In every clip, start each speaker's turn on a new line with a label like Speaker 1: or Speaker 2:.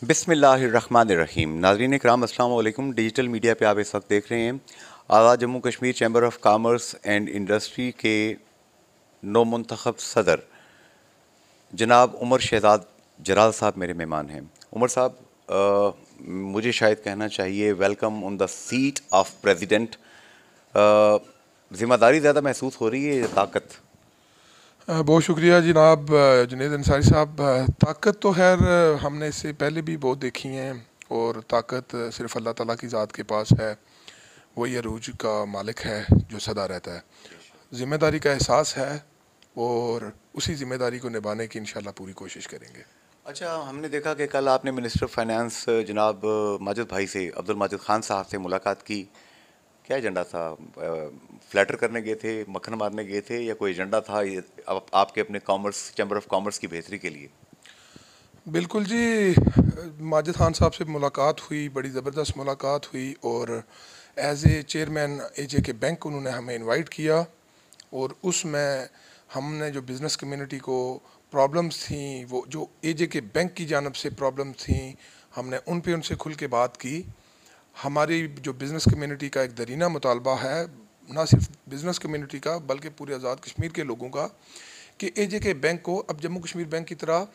Speaker 1: बिस्मिल्लाहिर्रहमानिर्रहीम। नाज़रीन इकराम, अस्सलाम वालेकुम। डिजिटल मीडिया पे आप इस वक्त देख रहे हैं Azad Jammu Kashmir chamber of commerce and industry के नौ मुंतखब सदर जनाब उमर शहजाद जलाल साहब मेरे मेहमान हैं। उमर साहब, मुझे शायद कहना चाहिए welcome on the seat of president. ज़िम्मेदारी ज़्यादा महसूस हो रही है या ताकत?
Speaker 2: बहुत शुक्रिया जनाब जुनेद अंसारी साहब। ताकत तो खैर हमने इससे पहले भी बहुत देखी हैं, और ताकत सिर्फ अल्लाह ताला की ज़ात के पास है। वही अरूज का मालिक है जो सदा रहता है। ज़िम्मेदारी का एहसास है और उसी ज़िम्मेदारी को निभाने की इंशाल्लाह पूरी कोशिश करेंगे।
Speaker 1: अच्छा, हमने देखा कि कल आपने मिनिस्टर ऑफ फाइनेंस जनाब माजिद भाई से, अब्दुल माजिद खान साहब से मुलाकात की। क्या एजेंडा था? फ्लैटर करने गए थे, मक्खन मारने गए थे, या कोई एजेंडा था आपके अपने कॉमर्स चैम्बर ऑफ कॉमर्स की बेहतरी के लिए?
Speaker 2: बिल्कुल जी, माजिद खान साहब से मुलाकात हुई, बड़ी ज़बरदस्त मुलाकात हुई, और एज ए चेयरमैन एजे के बैंक उन्होंने हमें इनवाइट किया। और उसमें हमने जो बिज़नेस कम्युनिटी को प्रॉब्लम्स थी, वो जो एजे के बैंक की जानब से प्रॉब्लम थी, हमने उन पे उनसे खुल के बात की। हमारी जो बिज़नेस कम्युनिटी का एक दरीना मुतालबा है, ना सिर्फ बिज़नेस कम्युनिटी का बल्कि पूरे आज़ाद कश्मीर के लोगों का, कि एजे के बैंक को अब जम्मू कश्मीर बैंक की तरह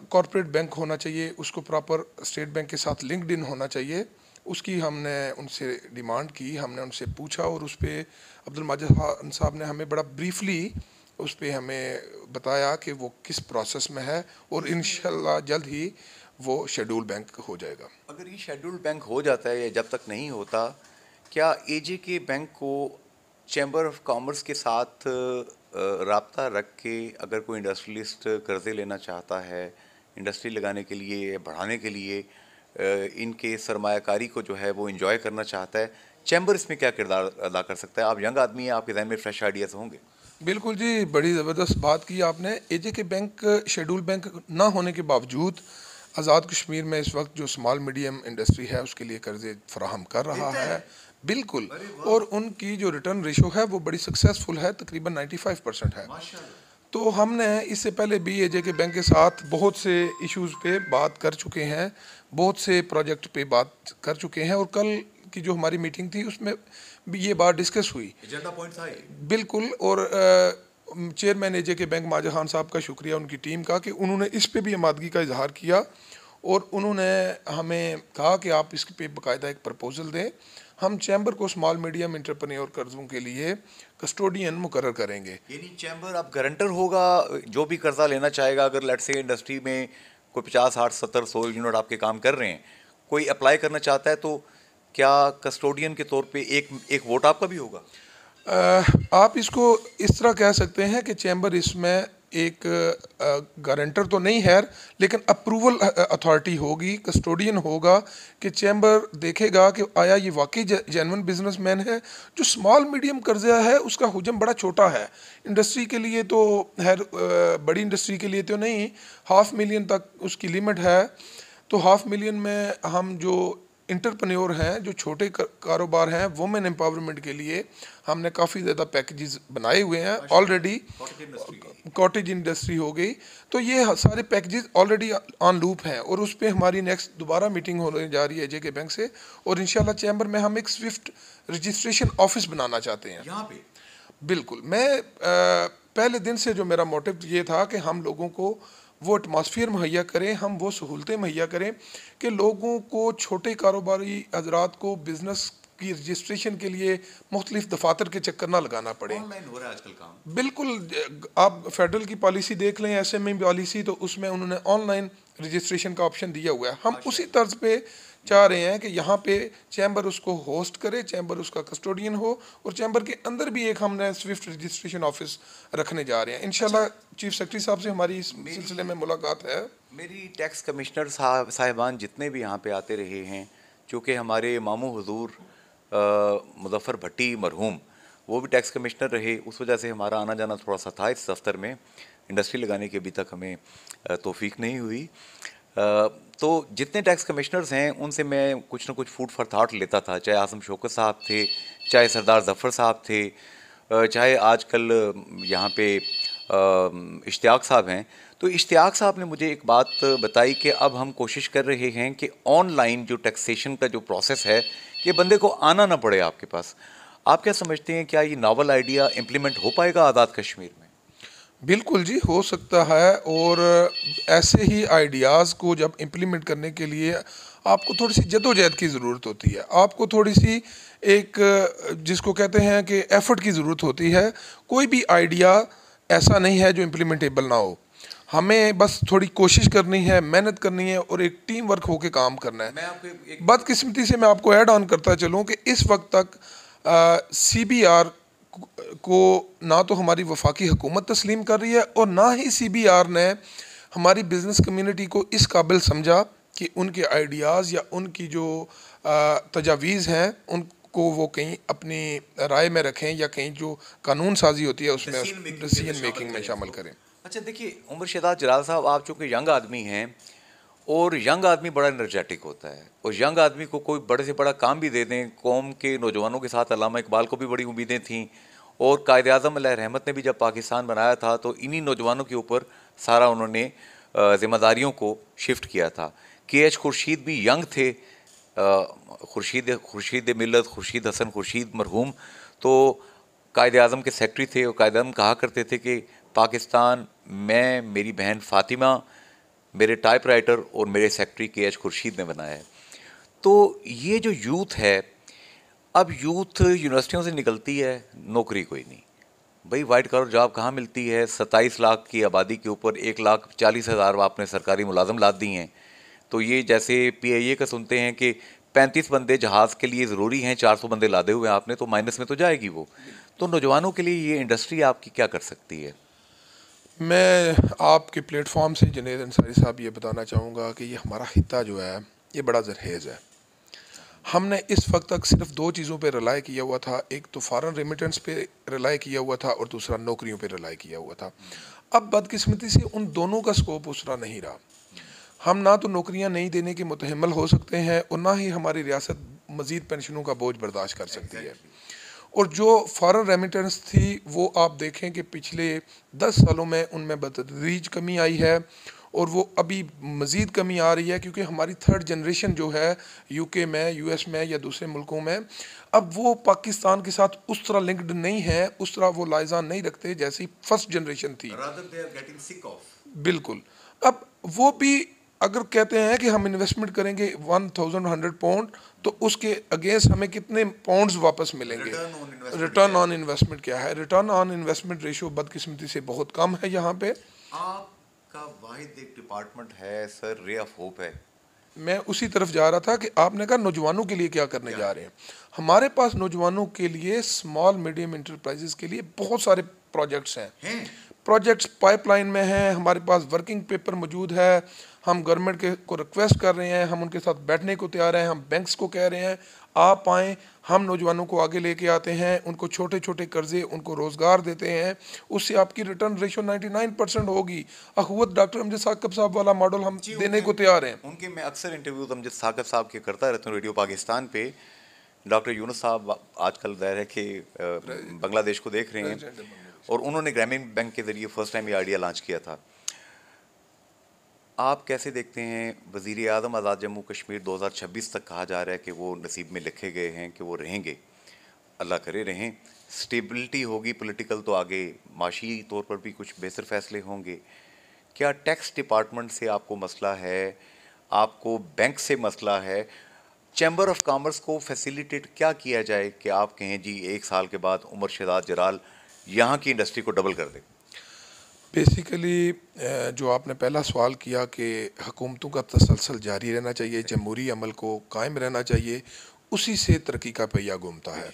Speaker 2: कॉरपोरेट बैंक होना चाहिए, उसको प्रॉपर स्टेट बैंक के साथ लिंक्ड इन होना चाहिए। उसकी हमने उनसे डिमांड की, हमने उनसे पूछा, और उस पर अब्दुल माजिद खान साहब ने हमें बड़ा ब्रीफली उस पर हमें बताया कि वो किस प्रोसेस में है, और इंशाल्लाह जल्द ही वो शेड्यूल बैंक हो जाएगा।
Speaker 1: अगर ये शेड्यूल्ड बैंक हो जाता है या जब तक नहीं होता, क्या एजे के बैंक को चैम्बर ऑफ कॉमर्स के साथ राब्ता रख के अगर कोई इंडस्ट्रियलिस्ट कर्ज़े लेना चाहता है इंडस्ट्री लगाने के लिए या बढ़ाने के लिए, इनके सरमायाकारी को जो है वो इंजॉय करना चाहता है, चैम्बर इसमें क्या किरदार अदा कर सकता है? आप यंग आदमी हैं, आपके जहन में फ्रेश आइडियाज़ होंगे।
Speaker 2: बिल्कुल जी, बड़ी ज़बरदस्त बात की आपने। एजे के बैंक शेड्यूल बैंक ना होने के बावजूद आज़ाद कश्मीर में इस वक्त जो स्मॉल मीडियम इंडस्ट्री है उसके लिए कर्ज़े फराहम कर रहा है। बिल्कुल। और उनकी जो रिटर्न रेशो है वो बड़ी सक्सेसफुल है, तकरीबन 95% है। तो हमने इससे पहले भी एजे के बैंक के साथ बहुत से इश्यूज़ पे बात कर चुके हैं, बहुत से प्रोजेक्ट पे बात कर चुके हैं, और कल की जो हमारी मीटिंग थी उसमें भी ये बात डिस्कस हुई।
Speaker 1: एजेंडा पॉइंट था ये।
Speaker 2: बिल्कुल। और चेयरमैन एजे के बैंक माजिद खान साहब का शुक्रिया उनकी टीम का कि उन्होंने इस पे भी आमादगी का इजहार किया, और उन्होंने हमें कहा कि आप इस पे बाकायदा एक प्रपोजल दें। हम चैम्बर को स्मॉल मीडियम इंटरप्रेन्योर कर्ज़ों के लिए कस्टोडियन मुकर्रर करेंगे।
Speaker 1: यानी चैम्बर अब गारंटर होगा, जो भी कर्जा लेना चाहेगा। अगर लेट्स से इंडस्ट्री में कोई 50, 60, 70, 100 यूनिट आपके काम कर रहे हैं, कोई अप्लाई करना चाहता है, तो क्या कस्टोडियन के तौर पे एक एक वोट आपका भी होगा?
Speaker 2: आप इसको इस तरह कह सकते हैं कि चैम्बर इसमें एक गारंटर तो नहीं है, लेकिन अप्रूवल अथॉरिटी होगी, कस्टोडियन होगा, कि चैम्बर देखेगा कि आया ये वाकई जेन्युइन बिजनेसमैन है। जो स्मॉल मीडियम कर्जा है उसका हुजम बड़ा छोटा है, इंडस्ट्री के लिए तो है, बड़ी इंडस्ट्री के लिए तो नहीं, 500,000 तक उसकी लिमिट है। तो 500,000 में हम जो इंटरप्रेन्योर हैं, जो छोटे कारोबार हैं, वुमेन एम्पावरमेंट के लिए हमने काफ़ी ज़्यादा पैकेजेस बनाए हुए हैं ऑलरेडी। कॉटेज इंडस्ट्री हो गई, तो ये सारे पैकेजेस ऑलरेडी ऑन लूप हैं, और उस पर हमारी नेक्स्ट दोबारा मीटिंग होने जा रही है जे के बैंक से। और इंशाल्लाह चैम्बर में हम एक स्विफ्ट रजिस्ट्रेशन ऑफिस बनाना चाहते हैं
Speaker 1: यहाँ पे।
Speaker 2: बिल्कुल। मैं पहले दिन से जो मेरा मोटिव ये था कि हम लोगों को वो एटमॉस्फेयर मुहैया करें, हम वो सहूलतें मुहैया करें कि लोगों को, छोटे कारोबारी हजरात को बिज़नेस की रजिस्ट्रेशन के लिए मुख्तलिफ दफातर के चक्कर ना लगाना पड़े।
Speaker 1: ऑनलाइन हो रहा है आजकल काम।
Speaker 2: बिल्कुल। आप फेडरल की पॉलिसी देख लें, एसएमई पॉलिसी, तो उसमें उन्होंने ऑनलाइन रजिस्ट्रेशन का ऑप्शन दिया हुआ है। हम उसी तर्ज पे चाह रहे हैं कि यहाँ पे चैम्बर उसको होस्ट करे, चैम्बर उसका कस्टोडियन हो, और चैम्बर के अंदर भी एक हमने स्विफ्ट रजिस्ट्रेशन ऑफिस रखने जा रहे हैं इंशाल्लाह। चीफ सेक्रेटरी साहब से हमारी इस सिलसिले में मुलाकात है।
Speaker 1: मेरी टैक्स कमिश्नर साहिबान जितने भी यहाँ पे आते रहे हैं, चूँकि हमारे मामू हुजूर मुज़फ़्फ़र भट्टी मरहूम, वो भी टैक्स कमिश्नर रहे, उस वजह से हमारा आना जाना थोड़ा सा था इस दफ्तर में। इंडस्ट्री लगाने की अभी तक हमें तौफीक नहीं हुई। तो जितने टैक्स कमिश्नर्स हैं उनसे मैं कुछ ना कुछ फूड फॉर थाट लेता था, चाहे आज़म शौकत साहब थे, चाहे सरदार ज़फ़र साहब थे, चाहे आजकल यहाँ पे इश्तियाक साहब हैं। तो इश्तियाक साहब ने मुझे एक बात बताई कि अब हम कोशिश कर रहे हैं कि ऑनलाइन जो टैक्सेशन का जो प्रोसेस है कि बंदे को आना ना पड़े आपके पास। आप क्या समझते हैं, क्या ये नावल आइडिया इम्प्लीमेंट हो पाएगा आज़ाद कश्मीर में?
Speaker 2: बिल्कुल जी, हो सकता है। और ऐसे ही आइडियाज़ को जब इम्प्लीमेंट करने के लिए आपको थोड़ी सी जद्दोजहद की ज़रूरत होती है, आपको थोड़ी सी एक जिसको कहते हैं कि एफर्ट की ज़रूरत होती है। कोई भी आइडिया ऐसा नहीं है जो इम्प्लीमेंटेबल ना हो। हमें बस थोड़ी कोशिश करनी है, मेहनत करनी है और एक टीम वर्क होकर काम करना है।
Speaker 1: मैं आपको एक
Speaker 2: बदकिस्मती से मैं आपको ऐड ऑन करता चलूँ कि इस वक्त तक CBR को ना तो हमारी वफाकी हुकूमत तस्लीम कर रही है और ना ही CBR ने हमारी बिज़नेस कम्युनिटी को इस काबिल समझा कि उनके आइडियाज़ या उनकी जो तजावीज़ हैं उनको वो कहीं अपनी राय में रखें या कहीं जो कानून साजी होती है उसमें डिसीजन मेकिंग में शामिल करें।
Speaker 1: अच्छा देखिए, उमर शहजाद जलाल साहब, आप चूँकि यंग आदमी हैं और यंग आदमी बड़ा एनर्जेटिक होता है, और यंग आदमी को कोई बड़े से बड़ा काम भी दे दें, कौम के नौजवानों के साथ अल्लामा इकबाल को भी बड़ी उम्मीदें थीं, और कायद आज़म अलैहि रहमत ने भी जब पाकिस्तान बनाया था तो इन्हीं नौजवानों के ऊपर सारा उन्होंने ज़िम्मेदारियों को शिफ्ट किया था। KH खुर्शीद भी यंग थे, खुर्शीद खुर्शीद मिल्लत, खुर्शीद हसन खुर्शीद मरहूम, तो कायद आज़म के सेक्रेटरी थे, और कायद आज़म कहा करते थे कि पाकिस्तान मैं, मेरी बहन फ़ातिमा, मेरे टाइप राइटर और मेरे सेक्रेटरी KH खुर्शीद ने बनाया है। तो ये जो यूथ है, अब यूथ यूनिवर्सिटियों से निकलती है, नौकरी कोई नहीं भाई, वाइट कॉलर जॉब कहाँ मिलती है? 27 लाख की आबादी के ऊपर 1,40,000 आपने सरकारी मुलाजम लाद दी हैं। तो ये जैसे PIA का सुनते हैं कि 35 बंदे जहाज़ के लिए ज़रूरी हैं, 400 बंदे लादे हुए हैं आपने, तो माइनस में तो जाएगी वो। तो नौजवानों के लिए ये इंडस्ट्री आपकी क्या कर सकती है?
Speaker 2: मैं आपके प्लेटफॉर्म से जुनैद अंसारी साहब ये बताना चाहूँगा कि ये हमारा खित्ता जो है ये बड़ा जरखेज़ है। हमने इस वक्त तक सिर्फ दो चीज़ों पे रिलाई किया हुआ था, एक तो फॉरेन रेमिटेंस पे रिलाई किया हुआ था और दूसरा नौकरियों पे रिलाई किया हुआ था। अब बदकिस्मती से उन दोनों का स्कोप उस तरह नहीं रहा। हम ना तो नौकरियां नहीं देने के मुतहम्मल हो सकते हैं और ना ही हमारी रियासत मज़ीद पेंशनों का बोझ बर्दाश्त कर सकती है। और जो फॉरेन रेमिटेंस थी वो आप देखें कि पिछले 10 सालों में उनमें बतदरीज कमी आई है और वो अभी मज़ीद कमी आ रही है, क्योंकि हमारी थर्ड जनरेशन जो है UK में, US में या दूसरे मुल्कों में, अब वो पाकिस्तान के साथ उस तरह लिंक्ड नहीं है, उस तरह वो लाइजान नहीं रखते जैसी फर्स्ट जनरेशन थी। बिल्कुल। अब वो भी अगर कहते हैं कि हम इन्वेस्टमेंट करेंगे 1100 पाउंड तो उसके अगेंस्ट हमें कितने पाउंड्स वापस मिलेंगे? रिटर्न ऑन इन्वेस्टमेंट क्या है? रिटर्न ऑन इन्वेस्टमेंट रेशो बदकिस्मती से बहुत कम है यहाँ पे।
Speaker 1: आपका वाहिद एक डिपार्टमेंट है सर, रे ऑफ होप है।
Speaker 2: मैं उसी तरफ जा रहा था कि आपने कहा नौजवानों के लिए क्या करने जा रहे हैं। हमारे पास नौजवानों के लिए, स्मॉल मीडियम इंटरप्राइजेस के लिए बहुत सारे प्रोजेक्ट्स हैं। प्रोजेक्ट्स पाइपलाइन में हैं, हमारे पास वर्किंग पेपर मौजूद है। हम गवर्नमेंट के को रिक्वेस्ट कर रहे हैं, हम उनके साथ बैठने को तैयार हैं, हम बैंक्स को कह रहे हैं आप आएँ, हम नौजवानों को आगे लेके आते हैं, उनको छोटे छोटे कर्जे, उनको रोज़गार देते हैं, उससे आपकी रिटर्न रेशो 99% होगी। अखुवत डॉक्टर अमजद साकिब साहब वाला मॉडल हम देने को तैयार हैं।
Speaker 1: उनके मैं अक्सर इंटरव्यूज अमजद साकिब साहब के करता रहता हूँ रेडियो पाकिस्तान पे। डॉक्टर यूनुस साहब आजकल ज़ाहिर है कि बांग्लादेश को देख रहे हैं, और उन्होंने ग्रामीण बैंक के ज़रिए फर्स्ट टाइम ये आइडिया लॉन्च किया था। आप कैसे देखते हैं, वज़ीर आज़म आज़ाद जम्मू कश्मीर 2026 तक कहा जा रहा है कि वो नसीब में लिखे गए हैं कि वो रहेंगे, अल्लाह करे रहें, स्टेबिलिटी होगी पॉलिटिकल, तो आगे माशी तौर पर भी कुछ बेहतर फैसले होंगे। क्या टैक्स डिपार्टमेंट से आपको मसला है, आपको बैंक से मसला है, चैम्बर ऑफ कॉमर्स को फैसिलिटेट क्या किया जाए कि आप कहें जी 1 साल के बाद उमर शहजाद जलाल यहाँ की इंडस्ट्री को डबल कर दे?
Speaker 2: बेसिकली जो आपने पहला सवाल किया कि हुकूमतों का तसलसल जारी रहना चाहिए, जमहूरी अमल को कायम रहना चाहिए, उसी से तरक्की का पहिया घूमता है।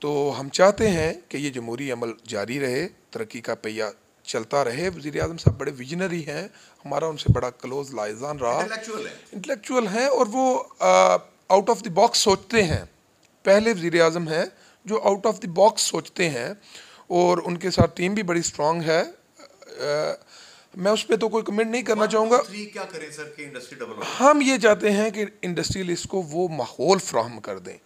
Speaker 2: तो हम चाहते हैं कि ये जमहूरी अमल जारी रहे, तरक्की का पहिया चलता रहे। वज़ीर आज़म साहब बड़े विजनरी हैं, हमारा उनसे बड़ा क्लोज लाइजान रहा, इंटेलेक्चुअल हैं और वो आउट ऑफ द बॉक्स सोचते हैं। पहले वज़ीर आज़म हैं जो आउट ऑफ द बॉक्स सोचते हैं और उनके साथ टीम भी बड़ी स्ट्रॉन्ग है। मैं उस पर तो कोई कमेंट नहीं करना चाहूँगा।
Speaker 1: क्या करें सर कि इंडस्ट्री डबल हो?
Speaker 2: हम ये चाहते हैं कि इंडस्ट्रियलिस्ट को वो माहौल फ्राहम कर दें।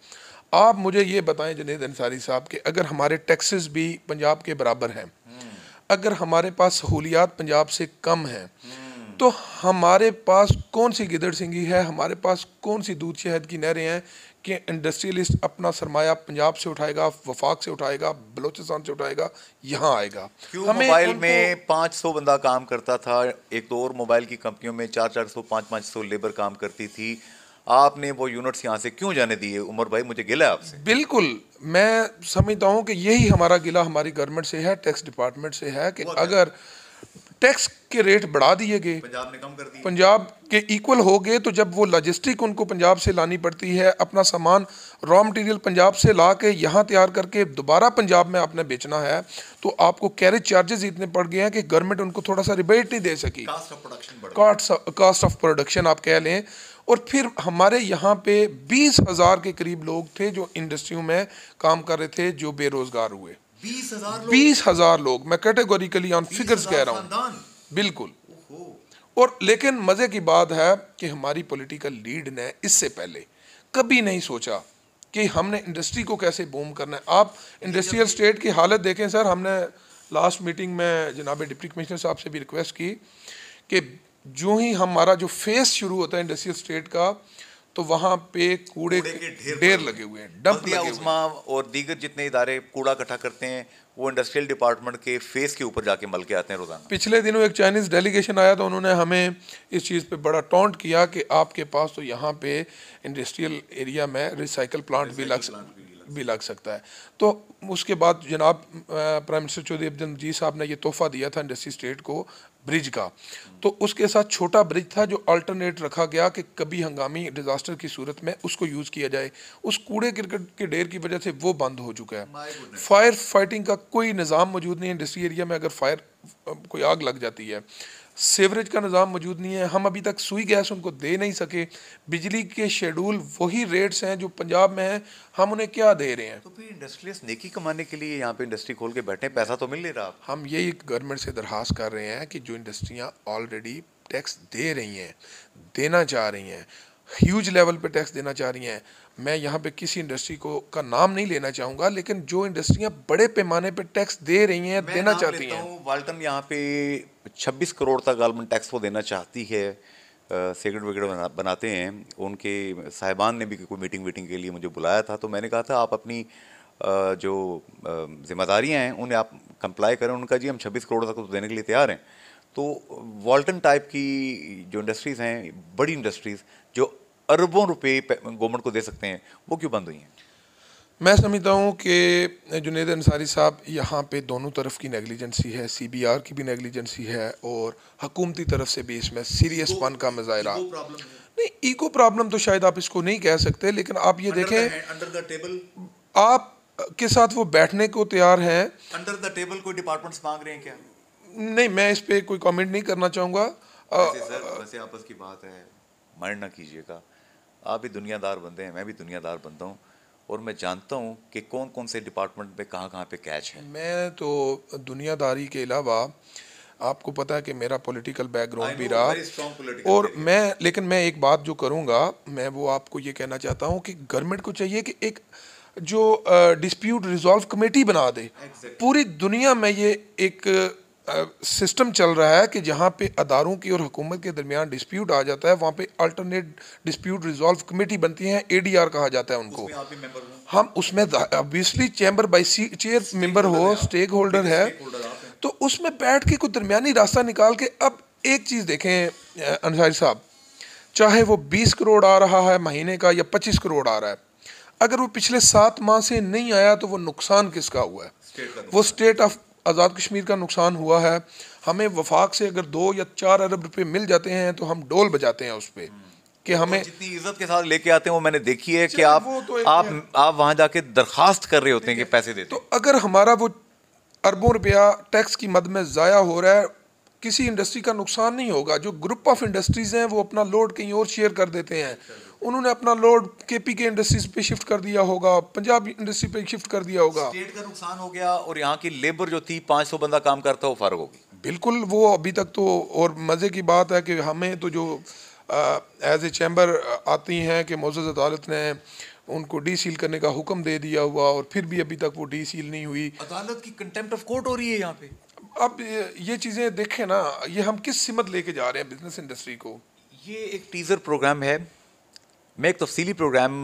Speaker 2: आप मुझे ये बताएं जुनैद अंसारी साहब कि अगर हमारे टैक्सेस भी पंजाब के बराबर हैं, अगर हमारे पास सहूलियात पंजाब से कम हैं तो हमारे पास कौन सी गिदड़ सिंगी है, हमारे पास कौन सी दूध शहद की नहरें हैं कि इंडस्ट्रियलिस्ट अपना सरमाया पंजाब से उठाएगा, वफाक से उठाएगा, बलोचिस्तान से उठाएगा, यहाँ आएगा।
Speaker 1: क्यों मोबाइल में 500 बंदा काम करता था, एक तो और मोबाइल की कंपनियों में 400 500 लेबर काम करती थी, आपने वो यूनिट्स यहाँ से क्यों जाने दिए? उमर भाई मुझे गिला है आपसे।
Speaker 2: बिल्कुल, मैं समझता हूँ कि यही हमारा गिला हमारी गवर्नमेंट से है, टैक्स डिपार्टमेंट से है कि अगर टैक्स के रेट बढ़ा दिए गए,
Speaker 1: पंजाब ने कम कर दिए,
Speaker 2: पंजाब के इक्वल हो गए, तो जब वो लॉजिस्टिक उनको पंजाब से लानी पड़ती है, अपना सामान रॉ मटेरियल पंजाब से ला के यहाँ तैयार करके दोबारा पंजाब में आपने बेचना है, तो आपको कैरेज चार्जेस इतने पड़ गए हैं कि गवर्नमेंट उनको थोड़ा सा रिबेट नहीं दे सकी। कास्ट ऑफ प्रोडक्शन आप कह लें। और फिर हमारे यहाँ पे 20,000 के करीब लोग थे जो इंडस्ट्रियों में काम कर रहे थे, जो बेरोजगार हुए। 20,000 लोग, मैं कैटेगोरिकली ऑन फिगर्स कह रहा हूँ, बिल्कुल। और लेकिन मजे की बात है कि हमारी पॉलिटिकल लीड ने इससे पहले कभी नहीं सोचा कि हमने इंडस्ट्री को कैसे बूम करना है। आप इंडस्ट्रियल स्टेट की हालत देखें सर, हमने लास्ट मीटिंग में जनाब डिप्टी कमिश्नर साहब से भी रिक्वेस्ट की कि जो ही हमारा जो फेस शुरू होता है इंडस्ट्रियल स्टेट का, तो वहाँ पे कूड़े के ढेर लगे हुए हैं, डंप लगे हुए हैं।
Speaker 1: और दीगर जितने इदारे कूड़ा इकट्ठा करते हैं वो इंडस्ट्रियल डिपार्टमेंट के फेस के ऊपर जाके मल के आते हैं रोजाना।
Speaker 2: पिछले दिनों एक चाइनीज डेलीगेशन आया तो उन्होंने हमें इस चीज़ पे बड़ा टॉन्ट किया कि आपके पास तो यहाँ पे इंडस्ट्रियल एरिया में रिसाइकल प्लांट भी लग सकता है। तो उसके बाद जनाब प्राइम मिनिस्टर चौधरी अब्दुल मजीद साहब ने ये तोहफा दिया था इंडस्ट्री स्टेट को ब्रिज का, तो उसके साथ छोटा ब्रिज था जो अल्टरनेट रखा गया कि कभी हंगामी डिजास्टर की सूरत में उसको यूज़ किया जाए। उस कूड़े क्रिकेट के ढेर की वजह से वो बंद हो चुका है। फायर फाइटिंग का कोई निज़ाम मौजूद नहीं है इंडस्ट्री एरिया में। अगर फायर कोई आग लग जाती है, सीवरेज का निज़ाम मौजूद नहीं है, हम अभी तक सुई गैस उनको दे नहीं सके, बिजली के शेड्यूल वही रेट्स हैं जो पंजाब में हैं, हम उन्हें क्या दे रहे हैं?
Speaker 1: तो फिर इंडस्ट्रियलिस्ट नेकी कमाने के लिए यहाँ पे इंडस्ट्री खोल के बैठे, पैसा तो मिल नहीं रहा।
Speaker 2: हम यही गवर्नमेंट से दरख्वास्त कर रहे हैं कि जो इंडस्ट्रियाँ ऑलरेडी टैक्स दे रही हैं, देना चाह रही हैं, ह्यूज लेवल पे टैक्स देना चाह रही हैं, मैं यहाँ पे किसी इंडस्ट्री को का नाम नहीं लेना चाहूँगा, लेकिन जो इंडस्ट्रियाँ बड़े पैमाने पे टैक्स दे रही हैं, देना चाहती हैं।
Speaker 1: वाल्टन यहाँ पे 26 करोड़ तक गवर्नमेंट टैक्स वो देना चाहती है, सेक्रेट वेक्रेट बनाते हैं। उनके साहिबान ने भी कोई मीटिंग के लिए मुझे बुलाया था, तो मैंने कहा था आप अपनी जो जिम्मेदारियाँ हैं उन्हें आप कंप्लाई करें। उनका जी हम 26 करोड़ तक तो देने के लिए तैयार हैं। तो वाल्टन टाइप की जो इंडस्ट्रीज़ हैं, बड़ी इंडस्ट्रीज़ जो अरबों रुपए गवर्नमेंट को दे सकते हैं, वो क्यों बंद हुई हैं?
Speaker 2: मैं समझता हूँ कि जुनैद अंसारी साहब, यहाँ पे दोनों तरफ की नेगलिजेंसी है, CBR की भी नेगलिजेंसी है और हुकूमती तरफ से भी इसमें सीरियस पन का मुजाहरा। नहीं, ईको प्रॉब्लम तो शायद आप इसको नहीं कह सकते, लेकिन आप ये देखें
Speaker 1: अंडर द टेबल
Speaker 2: आप के साथ वो बैठने को तैयार हैं।
Speaker 1: अंडर द टेबल कोई डिपार्टमेंट्स मांग रहे हैं क्या?
Speaker 2: नहीं, मैं इस पे कोई कमेंट नहीं करना चाहूँगा।
Speaker 1: वैसे आपस की बात है, माइंड ना कीजिएगा। आप भी दुनियादार बंदे हैं, मैं भी दुनियादार बनता हूँ, और मैं जानता हूँ कि कौन कौन से डिपार्टमेंट पे कहाँ पे कैच है।
Speaker 2: मैं तो दुनियादारी के अलावा, आपको पता है कि मेरा पॉलिटिकल बैकग्राउंड भी रहा, और लेकिन मैं एक बात जो करूँगा, मैं वो आपको ये कहना चाहता हूँ कि गवर्नमेंट को चाहिए कि एक जो डिस्प्यूट रिजॉल्व कमेटी बना दे। पूरी दुनिया में ये एक सिस्टम चल रहा है कि जहाँ पे अदारों की और हुकूमत के दरमियान डिस्प्यूट आ जाता है, वहाँ पे अल्टरनेट डिस्प्यूट रिजॉल्व कमेटी बनती है, ADR कहा जाता है उनको। हम उसमें obviously chamber by chair member हो, स्टेक होल्डर है, तो उसमें बैठ के कोई दरमियानी रास्ता निकाल के। अब एक चीज़ देखें अंसारी साहब, चाहे वो 20 करोड़ आ रहा है महीने का या 25 करोड़ आ रहा है, अगर वो पिछले 7 माह से नहीं आया तो वो नुकसान किसका हुआ है? वो स्टेट ऑफ आज़ाद कश्मीर का नुकसान हुआ है। हमें वफाक से अगर 2 या 4 अरब रुपए मिल जाते हैं तो हम डोल बजाते हैं उस पर कि हमें
Speaker 1: जितनी इज्जत के साथ लेके आते हैं वो मैंने देखी है कि आप वहां जाके दरखास्त कर रहे होते हैं कि पैसे देते।
Speaker 2: तो अगर हमारा वो अरबों रुपया टैक्स की मद में ज़ाया हो रहा है, किसी इंडस्ट्री का नुकसान नहीं होगा। जो ग्रुप ऑफ इंडस्ट्रीज़ हैं वो अपना लोड कहीं और शेयर कर देते हैं, उन्होंने अपना लोड KPK इंडस्ट्रीज पे शिफ्ट कर दिया होगा, पंजाब इंडस्ट्री पे शिफ्ट कर दिया होगा।
Speaker 1: स्टेट का नुकसान हो गया और यहाँ की लेबर जो थी 500 बंदा काम करता वो फारग होगी।
Speaker 2: बिल्कुल, वो अभी तक तो, और मज़े की बात है कि हमें तो जो एज ए चैम्बर आती हैं कि मौजूद अदालत ने उनको डीसील करने का हुक्म दे दिया हुआ, और फिर भी अभी तक वो डीसील नहीं हुई।
Speaker 1: अदालत की कंटेम्प्ट ऑफ कोर्ट हो रही है यहाँ पे।
Speaker 2: अब ये चीज़ें देखें ना, ये हम किस सिमत लेके जा रहे हैं बिजनेस इंडस्ट्री को।
Speaker 1: ये एक टीज़र प्रोग्राम है। मैं एक तफसीली प्रोग्राम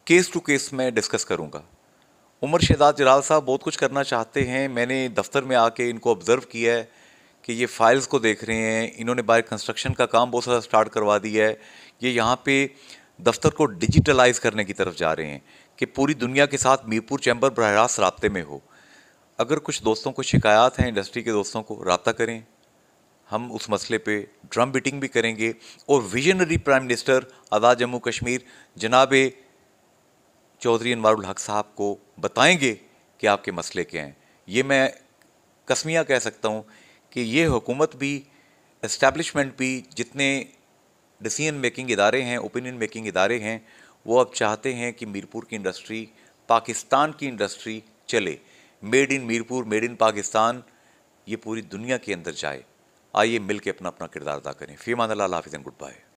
Speaker 1: केस टू केस में डिस्कस करूंगा। उमर शहजाद जलाल साहब बहुत कुछ करना चाहते हैं। मैंने दफ्तर में आके इनको ऑब्ज़र्व किया है कि ये फाइल्स को देख रहे हैं। इन्होंने बाहर कंस्ट्रक्शन का काम बहुत सारा स्टार्ट करवा दिया है। ये यहाँ पे दफ्तर को डिजिटलाइज करने की तरफ जा रहे हैं कि पूरी दुनिया के साथ मीरपुर चैम्बर बराह रास्त राब्ते में हो। अगर कुछ दोस्तों को शिकायत हैं, इंडस्ट्री के दोस्तों को रब्ता करें, हम उस मसले पे ड्रम बीटिंग भी करेंगे और विजनरी प्राइम मिनिस्टर आज़ाद जम्मू कश्मीर जनाब चौधरी अनवारुल हक साहब को बताएंगे कि आपके मसले क्या हैं। ये मैं कसमिया कह सकता हूँ कि ये हुकूमत भी, इस्टेब्लिशमेंट भी, जितने डिसीजन मेकिंग इदारे हैं, ओपिनियन मेकिंग इदारे हैं, वो अब चाहते हैं कि मीरपुर की इंडस्ट्री, पाकिस्तान की इंडस्ट्री चले। Made in Mirpur, made in Pakistan, ये पूरी दुनिया के अंदर जाए। आइए मिल के अपना अपना किरदार अदा करें। फ़ी अमान अल्लाह, हाफ़िज़ एंड गुड बाय।